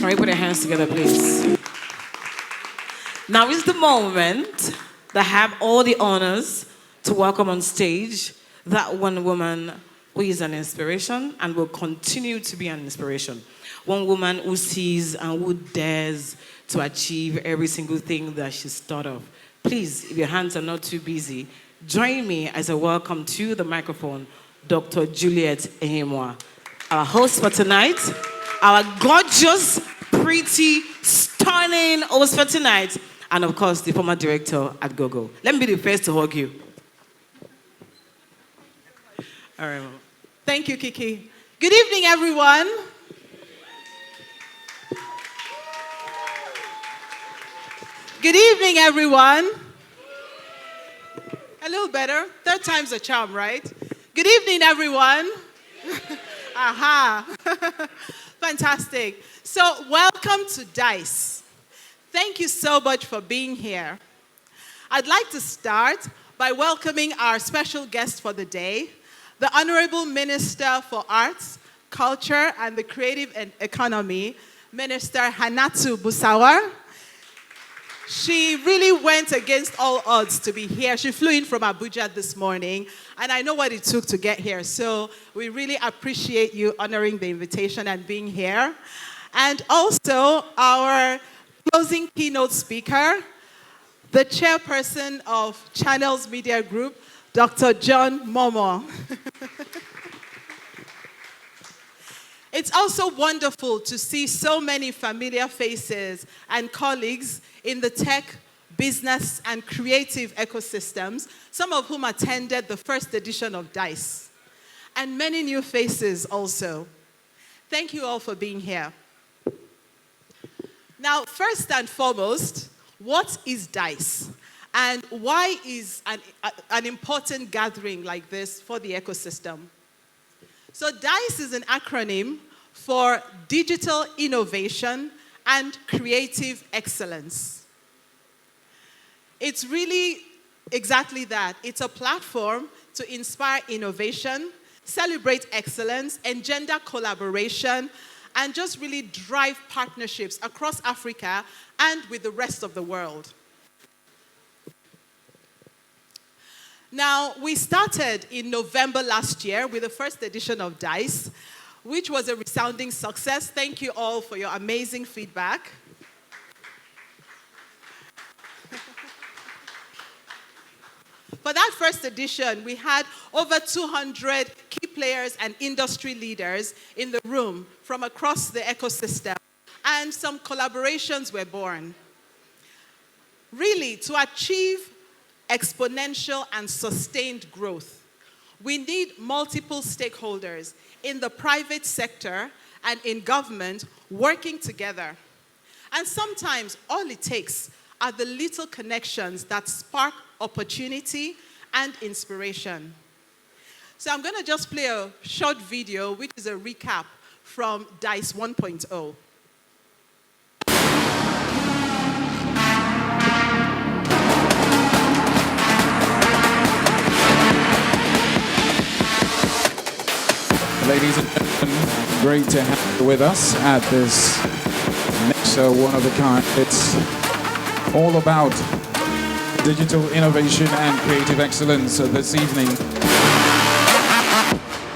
Can we put our hands together, please? Now is the moment that I have all the honors to welcome on stage that one woman who is an inspiration and will continue to be an inspiration. One woman who sees and who dares to achieve every single thing that she's thought of. Please, if your hands are not too busy, join me as I welcome to the microphone Dr. Juliet Ehimuan, our host for tonight, our gorgeous, pretty, stunning host for tonight, and of course, the former director at GoGo. Let me be the first to hug you. All right, Mama. Thank you, Kiki. Good evening, everyone. Good evening, everyone. A little better. Third time's a charm, right? Good evening, everyone. Aha. Fantastic. So, welcome to DICE. Thank you so much for being here. I'd like to start by welcoming our special guest for the day, the Honorable Minister for Arts, Culture, and the Creative Economy, Minister Hannatu Busawar. She really went against all odds to be here. She flew in from Abuja this morning, and I know what it took to get here. So we really appreciate you honoring the invitation and being here. And also our closing keynote speaker, the chairperson of Channels Media Group, Dr. John Momo. It's also wonderful to see so many familiar faces and colleagues in the tech, business, and creative ecosystems, some of whom attended the first edition of DICE, and many new faces also. Thank you all for being here. Now, first and foremost, what is DICE? And why is an important gathering like this for the ecosystem? So DICE is an acronym for Digital Innovation and Creative Excellence. It's really exactly that. It's a platform to inspire innovation, celebrate excellence, engender collaboration, and just really drive partnerships across Africa and with the rest of the world. Now, we started in November last year with the first edition of DICE, which was a resounding success. Thank you all for your amazing feedback. For that first edition, we had over 200 key players and industry leaders in the room from across the ecosystem, and some collaborations were born. Really, to achieve exponential and sustained growth, we need multiple stakeholders in the private sector and in government working together. And sometimes all it takes are the little connections that spark opportunity and inspiration. So I'm going to just play a short video, which is a recap from DICE 1.0. Ladies and gentlemen, great to have you with us at this next one of a kind. It's all about digital innovation and creative excellence this evening.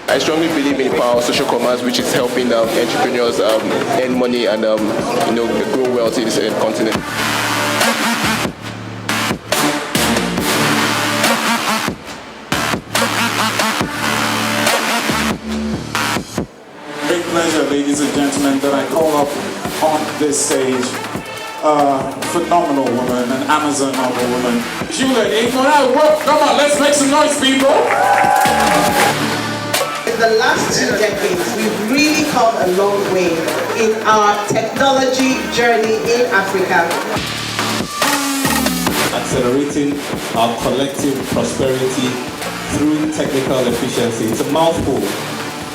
I strongly believe in the power of social commerce, which is helping entrepreneurs earn money and grow wealth in this continent. Great pleasure, ladies and gentlemen, that I call up on this stage a phenomenal woman, an Amazon of a woman. Juliet Ehimuan, come on, let's make some noise, people. In the last 2 decades, we've really come a long way in our technology journey in Africa. Accelerating our collective prosperity through technical efficiency. It's a mouthful,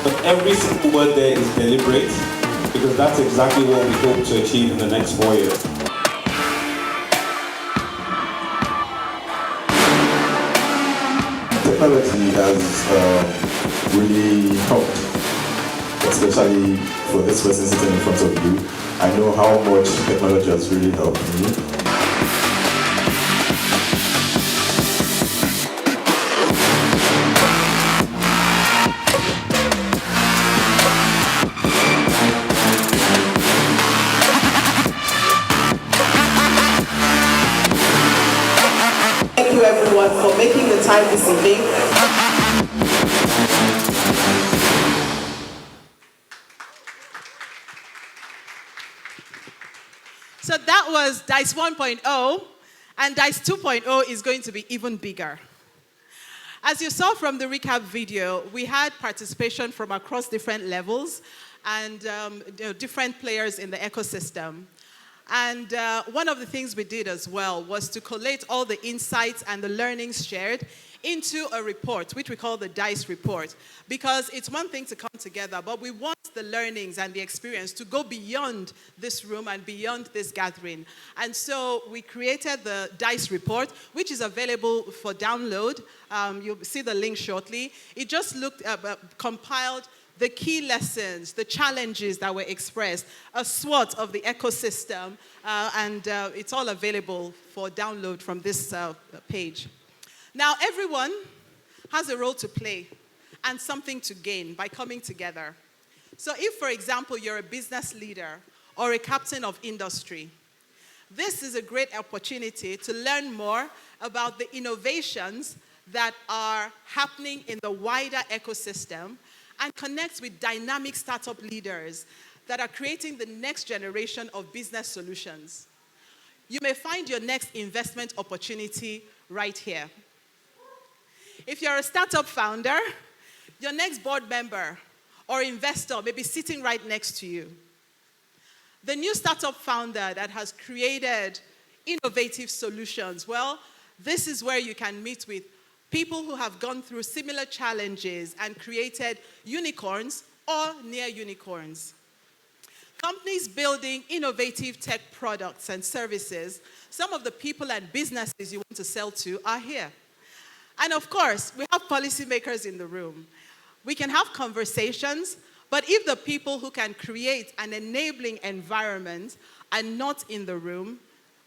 but every single word there is deliberate, because that's exactly what we hope to achieve in the next 4 years. Technology has really helped, especially for this person sitting in front of you, I know how much technology has really helped me. Thank you everyone for making the time this evening. So that was DICE 1.0, and DICE 2.0 is going to be even bigger. As you saw from the recap video, we had participation from across different levels and different players in the ecosystem. And one of the things we did as well was to collate all the insights and the learnings shared into a report, which we call the DICE report. Because it's one thing to come together, but we want the learnings and the experience to go beyond this room and beyond this gathering. And so we created the DICE report, which is available for download. You'll see the link shortly. It just compiled the key lessons, the challenges that were expressed, a SWOT of the ecosystem, and it's all available for download from this page. Now, everyone has a role to play and something to gain by coming together. So if, for example, you're a business leader or a captain of industry, this is a great opportunity to learn more about the innovations that are happening in the wider ecosystem and connect with dynamic startup leaders that are creating the next generation of business solutions. You may find your next investment opportunity right here. If you're a startup founder, your next board member or investor may be sitting right next to you. The new startup founder that has created innovative solutions, well, this is where you can meet with people who have gone through similar challenges and created unicorns or near unicorns. Companies building innovative tech products and services, some of the people and businesses you want to sell to are here. And of course, we have policymakers in the room. We can have conversations, but if the people who can create an enabling environment are not in the room,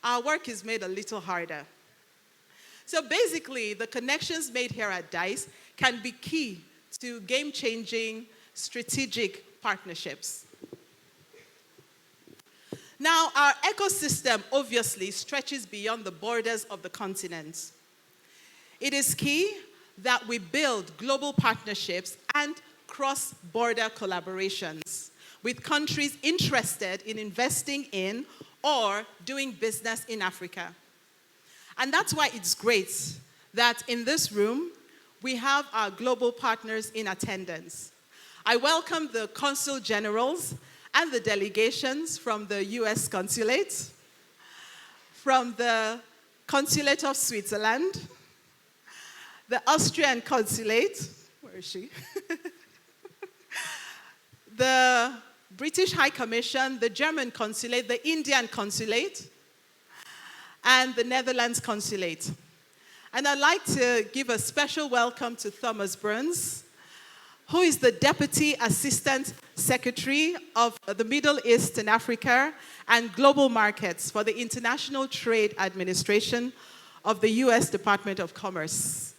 our work is made a little harder. So basically, the connections made here at DICE can be key to game-changing strategic partnerships. Now, our ecosystem obviously stretches beyond the borders of the continent. It is key that we build global partnerships and cross-border collaborations with countries interested in investing in or doing business in Africa. And that's why it's great that in this room, we have our global partners in attendance. I welcome the consul generals and the delegations from the US consulate, from the consulate of Switzerland, the Austrian consulate, where is she? The British High Commission, the German consulate, the Indian consulate, and the Netherlands consulate. And I'd like to give a special welcome to Thomas Burns, who is the Deputy Assistant Secretary of the Middle East and Africa and Global Markets for the International Trade Administration of the US Department of Commerce.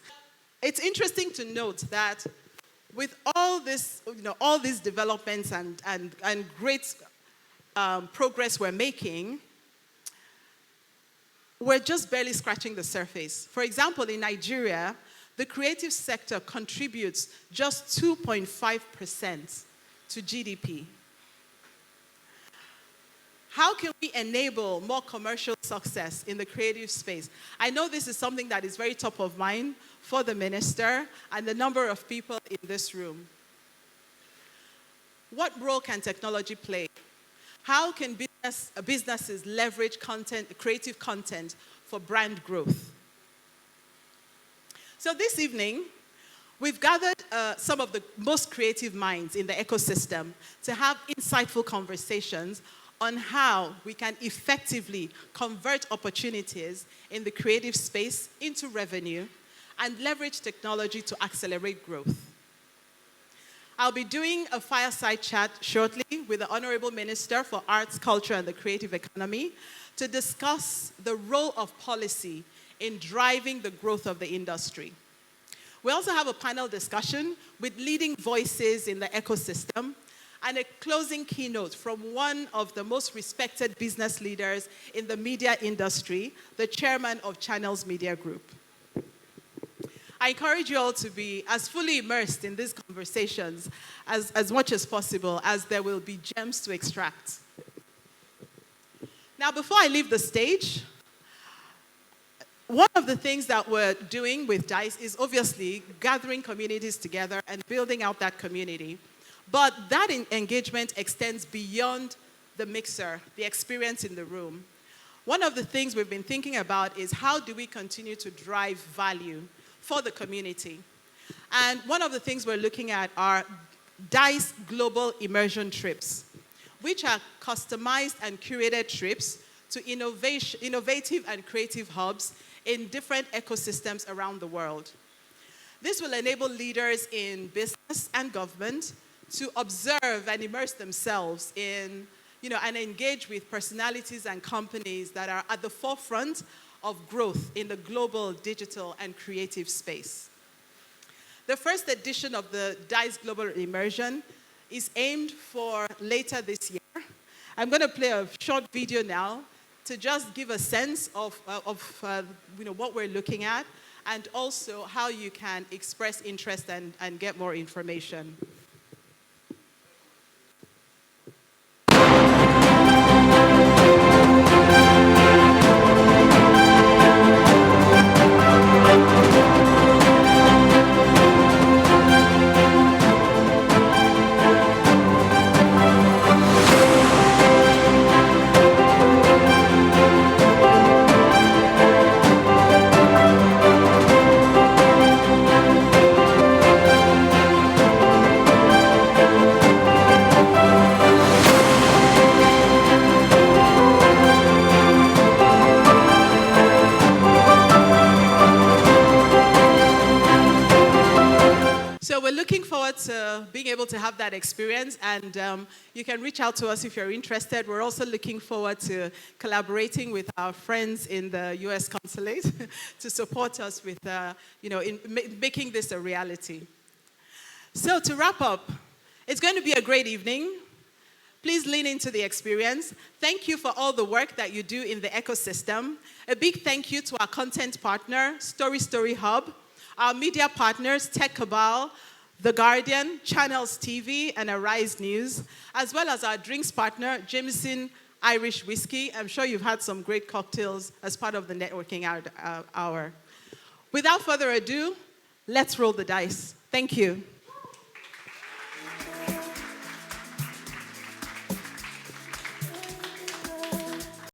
It's interesting to note that with all this, all these developments and great progress we're making, we're just barely scratching the surface. For example, in Nigeria, the creative sector contributes just 2.5% to GDP. How can we enable more commercial success in the creative space? I know this is something that is very top of mind for the minister and the number of people in this room. What role can technology play? How can businesses leverage creative content for brand growth? So this evening, we've gathered some of the most creative minds in the ecosystem to have insightful conversations on how we can effectively convert opportunities in the creative space into revenue and leverage technology to accelerate growth. I'll be doing a fireside chat shortly with the Honorable Minister for Arts, Culture, and the Creative Economy to discuss the role of policy in driving the growth of the industry. We also have a panel discussion with leading voices in the ecosystem and a closing keynote from one of the most respected business leaders in the media industry, the chairman of Channels Media Group. I encourage you all to be as fully immersed in these conversations as much as possible, as there will be gems to extract. Now, before I leave the stage, one of the things that we're doing with DICE is obviously gathering communities together and building out that community. But that engagement extends beyond the mixer, the experience in the room. One of the things we've been thinking about is how do we continue to drive value for the community? And one of the things we're looking at are DICE Global Immersion Trips, which are customized and curated trips to innovative and creative hubs in different ecosystems around the world. This will enable leaders in business and government to observe and immerse themselves in, and engage with personalities and companies that are at the forefront of growth in the global digital and creative space. The first edition of the DICE Global Immersion is aimed for later this year. I'm going to play a short video now to just give a sense of what we're looking at, and also how you can express interest and get more information. So we're looking forward to being able to have that experience, and you can reach out to us if you're interested. We're also looking forward to collaborating with our friends in the US consulate to support us with, in making this a reality. So to wrap up, it's going to be a great evening. Please lean into the experience. Thank you for all the work that you do in the ecosystem. A big thank you to our content partner, Story Hub, our media partners, Tech Cabal, The Guardian, Channels TV, and Arise News, as well as our drinks partner, Jameson Irish Whiskey. I'm sure you've had some great cocktails as part of the networking hour. Without further ado, let's roll the dice. Thank you.